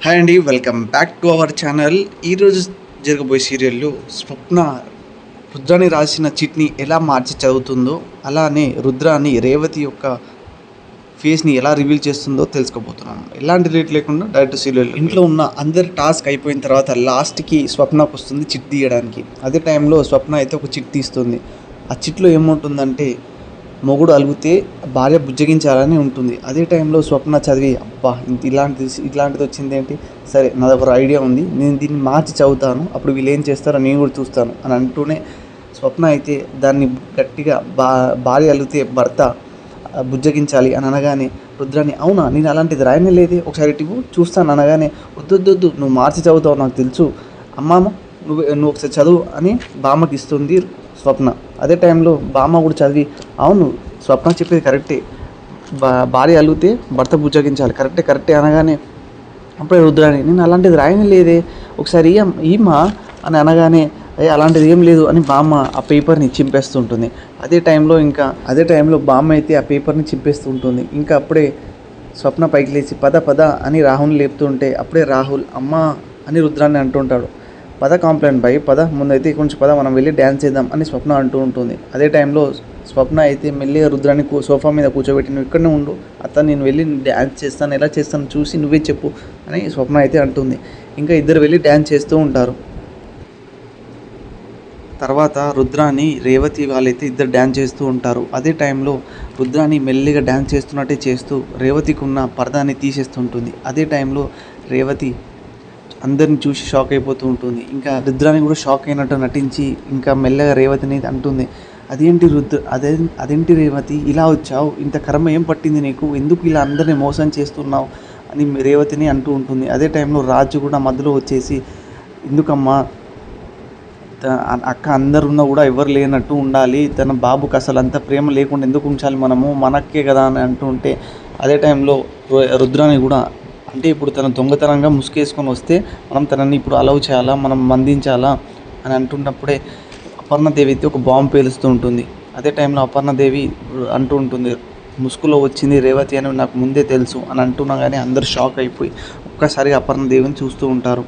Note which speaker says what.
Speaker 1: Hi అండి, welcome back to our channel. ఈరోజు జరగబోయే సీరియల్లో స్వప్న రుద్రాని రాసిన చిట్ని ఎలా మార్చి చదువుతుందో, అలానే రుద్రాని రేవతి యొక్క ఫేస్ని ఎలా రివీల్ చేస్తుందో తెలుసుకోబోతున్నాను. ఎలాంటి రేట్ లేకుండా డైరెక్ట్ సీరియల్. ఇంట్లో ఉన్న అందరి టాస్క్ అయిపోయిన తర్వాత లాస్ట్కి స్వప్నకు వస్తుంది చిట్ తీయడానికి. అదే టైంలో స్వప్న అయితే ఒక చిట్ తీస్తుంది. ఆ చిట్లో ఏముంటుందంటే మొగుడు అలిగితే భార్య బుజ్జగించాలని ఉంటుంది. అదే టైంలో స్వప్న చదివి అబ్బా ఇట్లాంటిది వచ్చింది ఏంటి, సరే నాదొక ఐడియా ఉంది, నేను దీన్ని మార్చి చదువుతాను, అప్పుడు వీళ్ళు ఏం చేస్తారో నేను కూడా చూస్తాను అని అంటూనే స్వప్న అయితే దాన్ని గట్టిగా భార్య అలిగితే భర్త బుజ్జగించాలి అని అనగానే రుద్రాని అవునా నేను అలాంటిది రాయనే లేదే, ఒకసారి ఇటు చూస్తాను అనగానే వద్దు నువ్వు మార్చి చదువుతావు నాకు తెలుసు, అమ్మామ నువ్వు ఒకసారి చదువు అని బామ్మకి ఇస్తుంది స్వప్న. అదే టైంలో బామ్మ కూడా చదివి అవును స్వప్న చెప్పేది కరెక్టే, భార్య అలిగితే భర్త బుజ్జగించాలి, కరెక్టే అనగానే అప్పుడే రుద్రాని నేను అలాంటిది రాయని లేదే, ఒకసారి ఈమా అని అనగానే అలాంటిది ఏం లేదు అని బామ్మ ఆ పేపర్ని చింపేస్తూ ఉంటుంది. అదే టైంలో బామ్మ అయితే ఆ పేపర్ని చింపేస్తూ ఉంటుంది. ఇంకా అప్పుడే స్వప్న పైకి లేచి పద అని రాహుల్ని లేపుతూ ఉంటే అప్పుడే రాహుల్ అమ్మ అని రుద్రాన్ని అంటుంటాడు. పద కాంప్లైంట్ బై పద, ముందైతే కొంచెం పద మనం వెళ్ళి డ్యాన్స్ చేద్దాం అని స్వప్న అంటూ ఉంటుంది. అదే టైంలో స్వప్న అయితే మెల్లిగా రుద్రాన్ని సోఫా మీద కూర్చోబెట్టి నువ్వు ఇక్కడనే ఉండు, అతను నేను వెళ్ళి డ్యాన్స్ చేస్తాను, ఎలా చేస్తాను చూసి నువ్వే చెప్పు అని స్వప్న అయితే అంటుంది. ఇంకా ఇద్దరు వెళ్ళి డ్యాన్స్ చేస్తూ ఉంటారు. తర్వాత రుద్రాని రేవతి వాళ్ళైతే ఇద్దరు డ్యాన్స్ చేస్తూ ఉంటారు. అదే టైంలో రుద్రాని మెల్లిగా డ్యాన్స్ చేస్తున్నట్టే చేస్తూ రేవతికి ఉన్న పరదాన్ని తీసేస్తుంటుంది. అదే టైంలో రేవతి అందరిని చూసి షాక్ అయిపోతూ ఉంటుంది. ఇంకా రుద్రాని కూడా షాక్ అయినట్టు నటించి ఇంకా మెల్లగా రేవతిని అంటుంది, అదేంటి రేవతి ఇలా వచ్చావు, ఇంత కర్మ ఏం పట్టింది నీకు, ఎందుకు ఇలా అందరినీ మోసం చేస్తున్నావు అని రేవతిని అంటూ ఉంటుంది. అదే టైంలో రాజు కూడా మధ్యలో వచ్చేసి ఎందుకమ్మా అక్క అందరున్నా కూడా ఎవరు లేనట్టు ఉండాలి, తన బాబుకి అసలు అంత ప్రేమ లేకుండా ఎందుకు ఉంచాలి, మనకే కదా అని అంటూ ఉంటే అదే టైంలో రుద్రాని కూడా అంటే ఇప్పుడు తన దొంగతనంగా ముసుగేసుకొని వస్తే మనం తనని ఇప్పుడు అలౌ చేయాలా, మనం మందించాలా అని అంటున్నప్పుడే అపర్ణదేవి అయితే ఒక బాంబు పేలుస్తూ ఉంటుంది. అదే టైంలో అపర్ణదేవి అంటూ ఉంటుంది ముసుగులో వచ్చింది రేవతి అని నాకు ముందే తెలుసు అని అంటున్నా కానీ అందరూ షాక్ అయిపోయి ఒక్కసారిగా అపర్ణదేవిని చూస్తూ ఉంటారు.